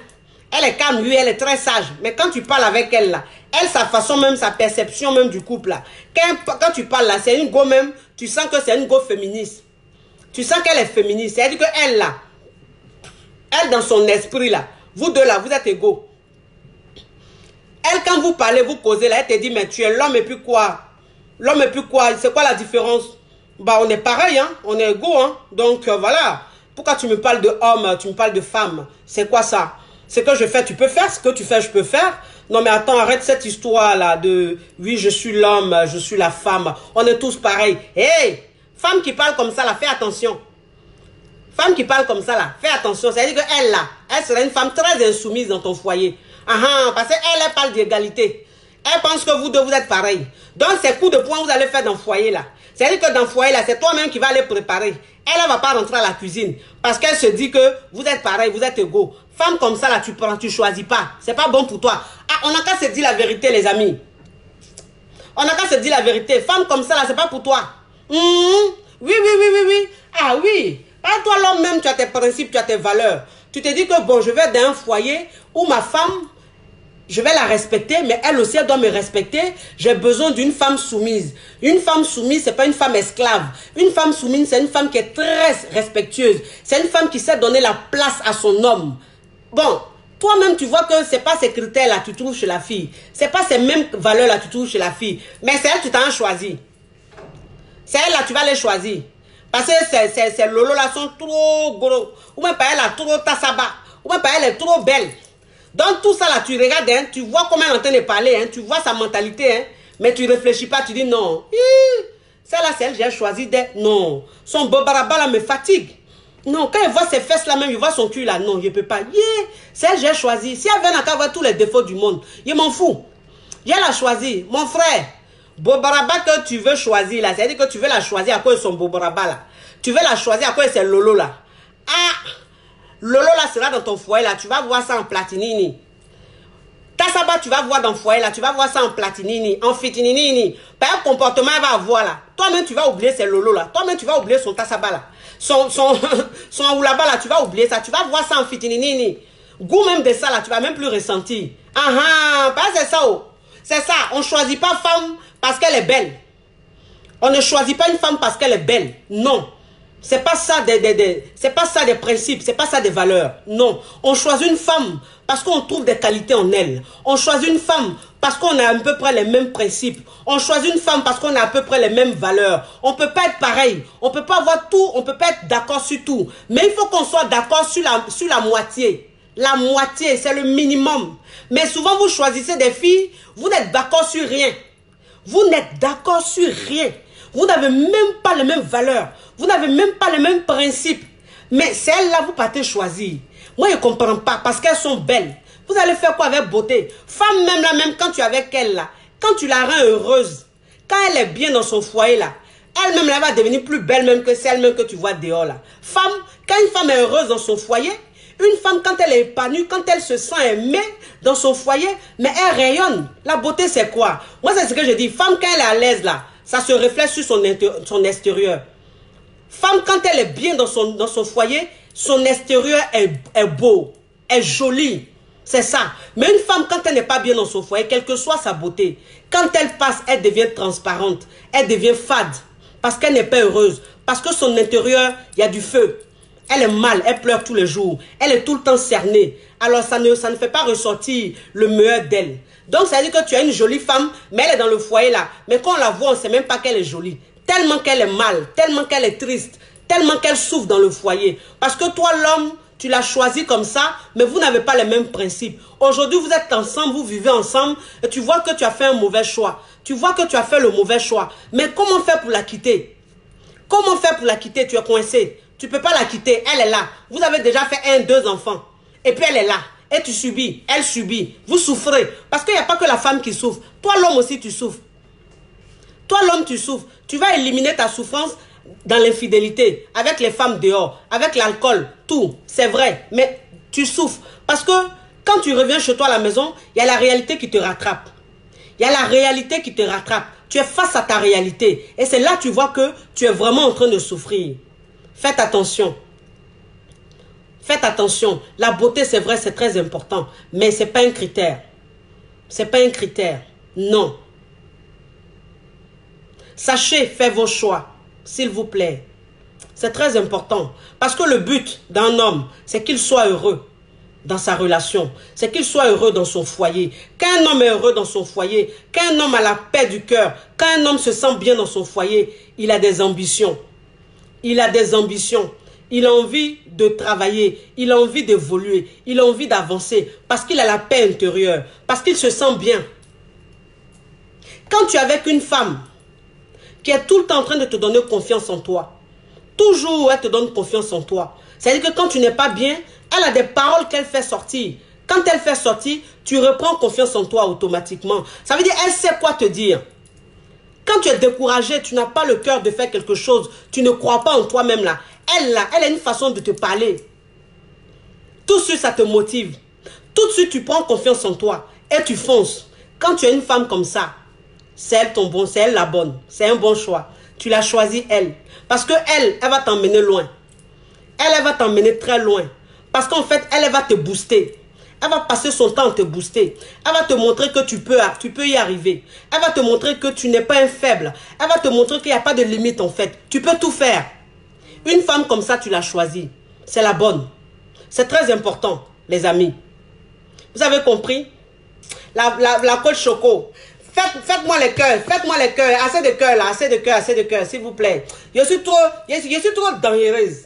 Elle est calme, lui, elle est très sage. Mais quand tu parles avec elle, là, elle, sa façon même, sa perception même du couple, là. Quand tu parles, là, c'est une go même, tu sens que c'est une go féministe. Tu sens qu'elle est féministe. C'est-à-dire qu'elle, là, elle, dans son esprit, là, vous deux, là, vous êtes égaux. Elle, quand vous parlez, vous causez, là, elle te dit, mais tu es l'homme et puis quoi? L'homme et puis quoi? C'est quoi la différence? Bah, on est pareil, hein? On est égaux, hein? Donc, voilà. Pourquoi tu me parles de homme, tu me parles de femme? C'est quoi ça? Ce que je fais, tu peux faire. Ce que tu fais, je peux faire. Non, mais attends, arrête cette histoire-là de, oui, je suis l'homme, je suis la femme. On est tous pareils. Hey! Femme qui parle comme ça, là, fais attention. Femme qui parle comme ça, là, fais attention. C'est-à-dire qu'elle, là, elle serait une femme très insoumise dans ton foyer. Parce qu'elle, elle parle d'égalité. Elle pense que vous deux, vous êtes pareils. Donc, ces coups de poing, vous allez faire dans le foyer, là. C'est-à-dire que dans le foyer, là, c'est toi-même qui vas aller préparer. Elle ne va pas rentrer à la cuisine. Parce qu'elle se dit que vous êtes pareils, vous êtes égaux. Femme comme ça, là, tu prends, tu choisis pas. C'est pas bon pour toi. Ah, on n'a qu'à se dire la vérité, les amis. On n'a qu'à se dire la vérité. Femme comme ça, là, c'est pas pour toi. Oui, oui, oui, oui, oui. Ah oui. Ah, toi, l'homme même, tu as tes principes, tu as tes valeurs. Tu te dis que, bon, je vais dans un foyer où ma femme, je vais la respecter, mais elle aussi, elle doit me respecter. J'ai besoin d'une femme soumise. Une femme soumise, c'est pas une femme esclave. Une femme soumise, c'est une femme qui est très respectueuse. C'est une femme qui sait donner la place à son homme. Bon, toi-même, tu vois que c'est pas ces critères-là que tu trouves chez la fille. C'est pas ces mêmes valeurs-là que tu trouves chez la fille. Mais c'est elle que tu t'en as choisi. C'est elle là, tu vas les choisir. Parce que ces lolos-là sont trop gros. Ou même pas elle a trop tassaba. Ou même pas elle est trop belle. Donc tout ça là, tu regardes, hein, tu vois comment elle est en train de parler, hein, tu vois sa mentalité, hein, mais tu réfléchis pas, tu dis non. Celle-là, c'est elle, j'ai choisi d'être. Non. Son bobaraba là me fatigue. Non, quand il voit ses fesses là même, il voit son cul là, non, je peux pas. C'est elle, j'ai choisi. Si elle vient à voir tous les défauts du monde, je m'en fous. Je l'ai choisi. Mon frère, bobaraba que tu veux choisir là, c'est-à-dire que tu veux la choisir à cause de son bobaraba là. Tu veux la choisir à cause de ses lolo là. Ah! Lolo là sera dans ton foyer là, tu vas voir ça en platinini. Tassaba, tu vas voir dans le foyer là, tu vas voir ça en platinini, en fitinini. Par comportement, elle va avoir là. Toi-même, tu vas oublier ces lolo là. Toi-même, tu vas oublier son tassaba là. Son oulaba là, tu vas oublier ça. Tu vas voir ça en fitinini. Goût même de ça là, tu vas même plus ressentir. C'est ça. Oh. C'est ça. On ne choisit pas femme parce qu'elle est belle. On ne choisit pas une femme parce qu'elle est belle. Non. C'est pas ça c'est pas ça des principes, c'est pas ça des valeurs. Non, on choisit une femme parce qu'on trouve des qualités en elle. On choisit une femme parce qu'on a à peu près les mêmes principes. On choisit une femme parce qu'on a à peu près les mêmes valeurs. On peut pas être pareil, on peut pas avoir tout, on peut pas être d'accord sur tout. Mais il faut qu'on soit d'accord sur la moitié. La moitié, c'est le minimum. Mais souvent vous choisissez des filles, vous n'êtes d'accord sur rien. Vous n'êtes d'accord sur rien. Vous n'avez même pas les mêmes valeurs. Vous n'avez même pas les mêmes principes. Mais celles-là, vous partez choisir. Moi, je ne comprends pas parce qu'elles sont belles. Vous allez faire quoi avec beauté? Femme même là, même quand tu es avec elle là, quand tu la rends heureuse, quand elle est bien dans son foyer là, elle-même elle va devenir plus belle même que celle même que tu vois dehors là. Femme, quand une femme est heureuse dans son foyer, une femme quand elle est épanouie, quand elle se sent aimée dans son foyer, mais elle rayonne. La beauté c'est quoi? Moi c'est ce que je dis. Femme quand elle est à l'aise là, ça se reflète sur son extérieur. Femme, quand elle est bien dans son foyer, son extérieur est beau, est joli. C'est ça. Mais une femme, quand elle n'est pas bien dans son foyer, quelle que soit sa beauté, quand elle passe, elle devient transparente, elle devient fade. Parce qu'elle n'est pas heureuse. Parce que son intérieur, il y a du feu. Elle est mal, elle pleure tous les jours. Elle est tout le temps cernée. Alors ça ne fait pas ressortir le meilleur d'elle. Donc ça veut dire que tu as une jolie femme, mais elle est dans le foyer là. Mais quand on la voit, on ne sait même pas qu'elle est jolie. Tellement qu'elle est mal, tellement qu'elle est triste, tellement qu'elle souffre dans le foyer. Parce que toi l'homme, tu l'as choisi comme ça, mais vous n'avez pas les mêmes principes. Aujourd'hui vous êtes ensemble, vous vivez ensemble, et tu vois que tu as fait un mauvais choix. Tu vois que tu as fait le mauvais choix. Mais comment faire pour la quitter? Comment faire pour la quitter? Tu es coincé. Tu ne peux pas la quitter, elle est là. Vous avez déjà fait 1, 2 enfants. Et puis elle est là. Et tu subis, elle subit. Vous souffrez. Parce qu'il n'y a pas que la femme qui souffre. Toi, l'homme aussi, tu souffres. Toi, l'homme, tu souffres. Tu vas éliminer ta souffrance dans l'infidélité, avec les femmes dehors, avec l'alcool, tout. C'est vrai. Mais tu souffres. Parce que quand tu reviens chez toi à la maison, il y a la réalité qui te rattrape. Il y a la réalité qui te rattrape. Tu es face à ta réalité. Et c'est là que tu vois que tu es vraiment en train de souffrir. Faites attention. Faites attention. La beauté, c'est vrai, c'est très important. Mais ce n'est pas un critère. Ce n'est pas un critère. Non. Sachez faire vos choix, s'il vous plaît. C'est très important. Parce que le but d'un homme, c'est qu'il soit heureux. dans sa relation, c'est qu'il soit heureux dans son foyer. Quand un homme est heureux dans son foyer, quand un homme a la paix du cœur, quand un homme se sent bien dans son foyer, il a des ambitions. Il a des ambitions. Il a envie de travailler, il a envie d'évoluer, il a envie d'avancer parce qu'il a la paix intérieure, parce qu'il se sent bien. Quand tu es avec une femme qui est tout le temps en train de te donner confiance en toi, toujours elle te donne confiance en toi, c'est-à-dire que quand tu n'es pas bien, elle a des paroles qu'elle fait sortir. Quand elle fait sortir, tu reprends confiance en toi automatiquement. Ça veut dire elle sait quoi te dire. Quand tu es découragé, tu n'as pas le cœur de faire quelque chose, tu ne crois pas en toi-même là. Elle a une façon de te parler. Tout de suite, ça te motive. Tout de suite, tu prends confiance en toi et tu fonces. Quand tu as une femme comme ça, c'est elle ton bon, c'est elle la bonne. C'est un bon choix. Tu l'as choisi elle. Parce que elle va t'emmener loin. Elle va t'emmener très loin. Parce qu'en fait, elle va te booster. Elle va passer son temps à te booster. Elle va te montrer que tu peux y arriver. Elle va te montrer que tu n'es pas un faible. Elle va te montrer qu'il n'y a pas de limite en fait. Tu peux tout faire. Une femme comme ça, tu l'as choisie. C'est la bonne. C'est très important, les amis. Vous avez compris? La coach Choco. Faites-moi les cœurs. Faites-moi les cœurs. Assez de cœurs là. Assez de cœurs. Assez de cœurs, s'il vous plaît. Je suis trop dangereuse.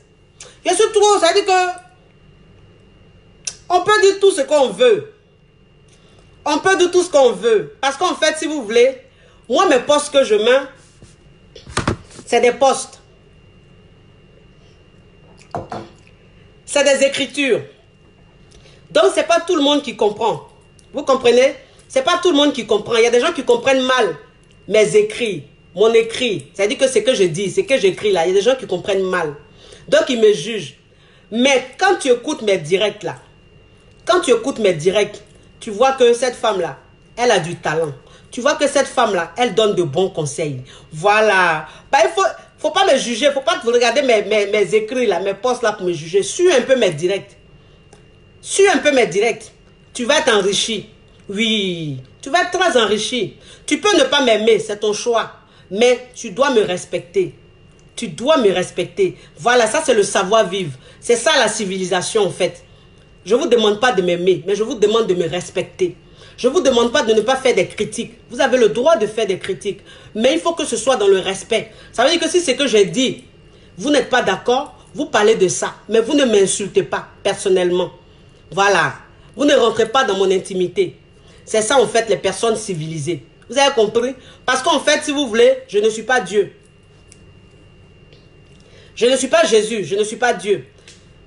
Je suis trop... Ça veut dire que... On peut dire tout ce qu'on veut. On peut dire tout ce qu'on veut. Parce qu'en fait, si vous voulez, moi, mes postes que je mets, c'est des postes. C'est des écritures. Donc, ce n'est pas tout le monde qui comprend. Vous comprenez? Ce n'est pas tout le monde qui comprend. Il y a des gens qui comprennent mal mes écrits, mon écrit. C'est-à-dire que ce que je dis, ce que j'écris là, il y a des gens qui comprennent mal. Donc, ils me jugent. Mais quand tu écoutes mes directs là, quand tu écoutes mes directs, tu vois que cette femme-là, elle a du talent. Tu vois que cette femme-là, elle donne de bons conseils. Voilà. Bah, il faut pas me juger. Il ne faut pas regarder mes écrits, là, mes posts là pour me juger. Suis un peu mes directs. Suis un peu mes directs. Tu vas être enrichi. Oui. Tu vas être très enrichi. Tu peux ne pas m'aimer, c'est ton choix. Mais tu dois me respecter. Tu dois me respecter. Voilà, ça c'est le savoir-vivre. C'est ça la civilisation en fait. Je ne vous demande pas de m'aimer, mais je vous demande de me respecter. Je ne vous demande pas de ne pas faire des critiques. Vous avez le droit de faire des critiques. Mais il faut que ce soit dans le respect. Ça veut dire que si c'est que j'ai dit, vous n'êtes pas d'accord, vous parlez de ça. Mais vous ne m'insultez pas personnellement. Voilà. Vous ne rentrez pas dans mon intimité. C'est ça en fait les personnes civilisées. Vous avez compris? Parce qu'en fait, si vous voulez, je ne suis pas Dieu. Je ne suis pas Jésus. Je ne suis pas Dieu.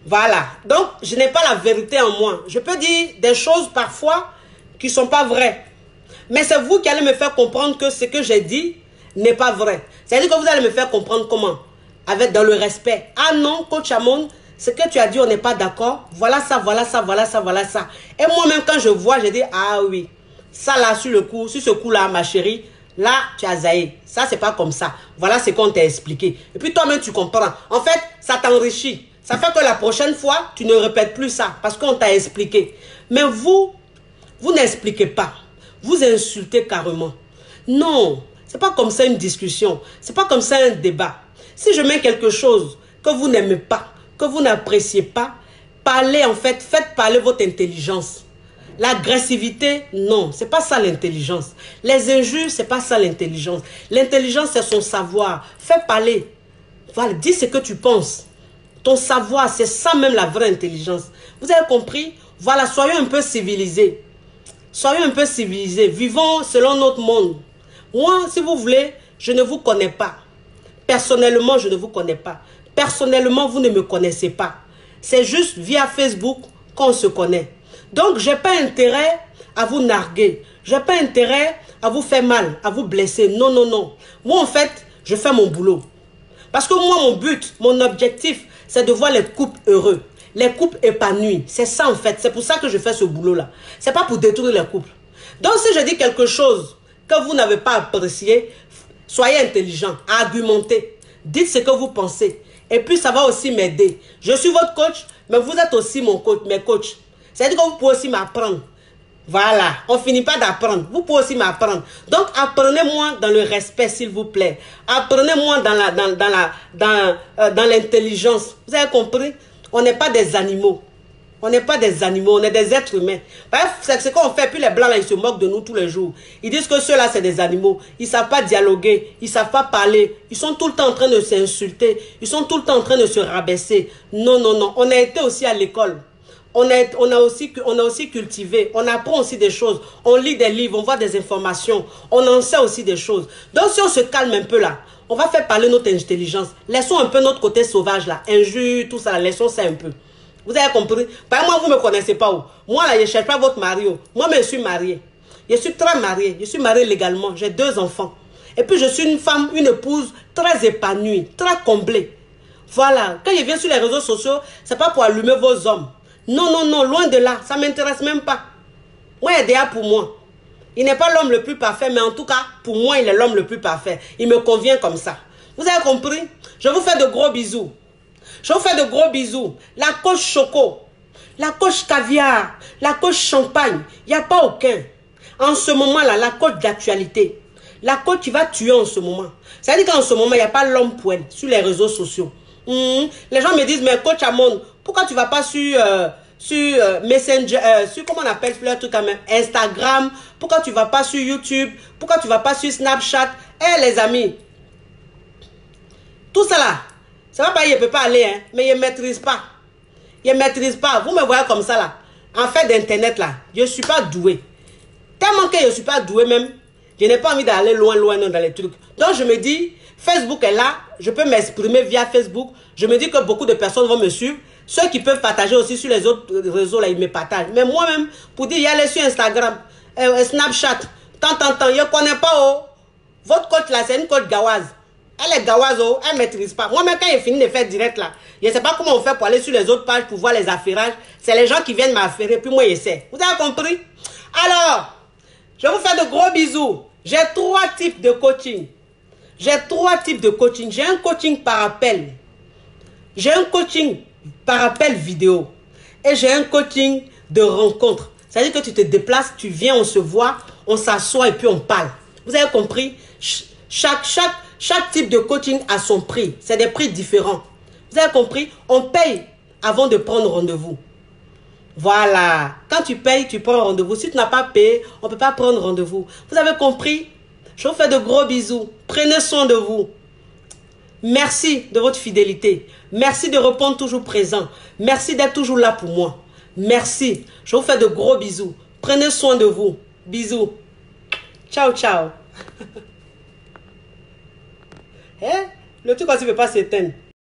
Voilà. Donc, je n'ai pas la vérité en moi. Je peux dire des choses parfois qui ne sont pas vraies. Mais c'est vous qui allez me faire comprendre que ce que j'ai dit n'est pas vrai. C'est-à-dire que vous allez me faire comprendre comment? Dans le respect. Ah non, coach Amon, ce que tu as dit, on n'est pas d'accord. Voilà ça, voilà ça, voilà ça, voilà ça. Et moi-même, quand je vois, je dis, ah oui, ça là, sur ce coup-là, ma chérie, là, tu as zaï. Ça, c'est pas comme ça. Voilà ce qu'on t'a expliqué. Et puis toi-même, tu comprends. En fait, ça t'enrichit. Ça fait que la prochaine fois, tu ne répètes plus ça parce qu'on t'a expliqué. Mais vous n'expliquez pas. Vous insultez carrément. Non, c'est pas comme ça une discussion. C'est pas comme ça un débat. Si je mets quelque chose que vous n'aimez pas, que vous n'appréciez pas, parlez en fait, faites parler votre intelligence. L'agressivité, non, c'est pas ça l'intelligence. Les injures, c'est pas ça l'intelligence. L'intelligence, c'est son savoir. Fais parler. Voilà, dis ce que tu penses. Ton savoir, c'est ça même la vraie intelligence. Vous avez compris? Voilà, soyons un peu civilisés. Soyons un peu civilisés. Vivons selon notre monde. Moi, si vous voulez, je ne vous connais pas. Personnellement, je ne vous connais pas. Personnellement, vous ne me connaissez pas. C'est juste via Facebook qu'on se connaît. Donc, je n'ai pas intérêt à vous narguer. Je n'ai pas intérêt à vous faire mal, à vous blesser. Non, non, non. Moi, en fait, je fais mon boulot. Parce que moi, mon but, mon objectif, c'est de voir les couples heureux, les couples épanouis. C'est ça en fait. C'est pour ça que je fais ce boulot-là. Ce n'est pas pour détruire les couples. Donc si je dis quelque chose que vous n'avez pas apprécié, soyez intelligent, argumentez. Dites ce que vous pensez. Et puis ça va aussi m'aider. Je suis votre coach, mais vous êtes aussi mon coach, mes coachs. C'est-à-dire que vous pouvez aussi m'apprendre. Voilà, on ne finit pas d'apprendre. Vous pouvez aussi m'apprendre. Donc, apprenez-moi dans le respect, s'il vous plaît. Apprenez-moi dans l'intelligence. Vous avez compris? On n'est pas des animaux. On n'est pas des animaux, on est des êtres humains. Bref, c'est ce qu'on fait. Puis les blancs, là, ils se moquent de nous tous les jours. Ils disent que ceux-là, c'est des animaux. Ils ne savent pas dialoguer. Ils ne savent pas parler. Ils sont tout le temps en train de s'insulter. Ils sont tout le temps en train de se rabaisser. Non, non, non. On a été aussi à l'école. On a aussi cultivé. On apprend aussi des choses. On lit des livres. On voit des informations. On en sait aussi des choses. Donc, si on se calme un peu là, on va faire parler notre intelligence. Laissons un peu notre côté sauvage là. Injure, tout ça là. Laissons ça un peu. Vous avez compris? Par exemple, moi, vous ne me connaissez pas où. Moi, là, je ne cherche pas votre mari. Moi, je suis mariée. Je suis très mariée. Je suis mariée légalement. J'ai 2 enfants. Et puis, je suis une femme, une épouse très épanouie, très comblée. Voilà. Quand je viens sur les réseaux sociaux, ce n'est pas pour allumer vos hommes. Non, non, non. Loin de là. Ça ne m'intéresse même pas. Moi, il est déjà pour moi. Il n'est pas l'homme le plus parfait, mais en tout cas, pour moi, il est l'homme le plus parfait. Il me convient comme ça. Vous avez compris? Je vous fais de gros bisous. Je vous fais de gros bisous. La coche choco, la coche caviar, la coche champagne, il n'y a pas aucun. En ce moment-là, la coche d'actualité, la coche qui va tuer en ce moment. C'est-à-dire qu'en ce moment, il n'y a pas l'homme poêle sur les réseaux sociaux. Les gens me disent, mais coach Amon, pourquoi tu ne vas pas sur Messenger, sur comment on appelle le truc quand même, Instagram, pourquoi tu ne vas pas sur YouTube, pourquoi tu ne vas pas sur Snapchat? Eh les amis, tout ça là, ça va pas, il ne peut pas aller, hein, mais il ne maîtrise pas. Il ne maîtrise pas. Vous me voyez comme ça là. En fait d'internet là, je ne suis pas doué. Tellement que je ne suis pas doué même, je n'ai pas envie d'aller loin non, dans les trucs. Donc je me dis, Facebook est là, je peux m'exprimer via Facebook. Je me dis que beaucoup de personnes vont me suivre. Ceux qui peuvent partager aussi sur les autres réseaux là, ils me partagent. Mais moi-même, pour dire, y aller sur Instagram, Snapchat, tant, je ne connais pas. Oh. Votre coach là, c'est une coach Gawaz. Elle est gawazo, elle ne maîtrise pas. Moi-même, quand il finit de faire direct là, je ne sais pas comment on fait pour aller sur les autres pages pour voir les affairages. C'est les gens qui viennent m'affairer, puis moi, je sais. Vous avez compris? Alors, je vous fais de gros bisous. J'ai 3 types de coaching. J'ai 3 types de coaching. J'ai un coaching par appel. J'ai un coaching par appel vidéo. Et j'ai un coaching de rencontre. C'est-à-dire que tu te déplaces, tu viens, on se voit, on s'assoit et puis on parle. Vous avez compris? Chaque type de coaching a son prix. C'est des prix différents. Vous avez compris? On paye avant de prendre rendez-vous. Voilà. Quand tu payes, tu prends rendez-vous. Si tu n'as pas payé, on ne peut pas prendre rendez-vous. Vous avez compris? Je vous fais de gros bisous. Prenez soin de vous. Merci de votre fidélité. Merci de répondre toujours présent. Merci d'être toujours là pour moi. Merci. Je vous fais de gros bisous. Prenez soin de vous. Bisous. Ciao, ciao. Le truc aussi ne peut pas s'éteindre.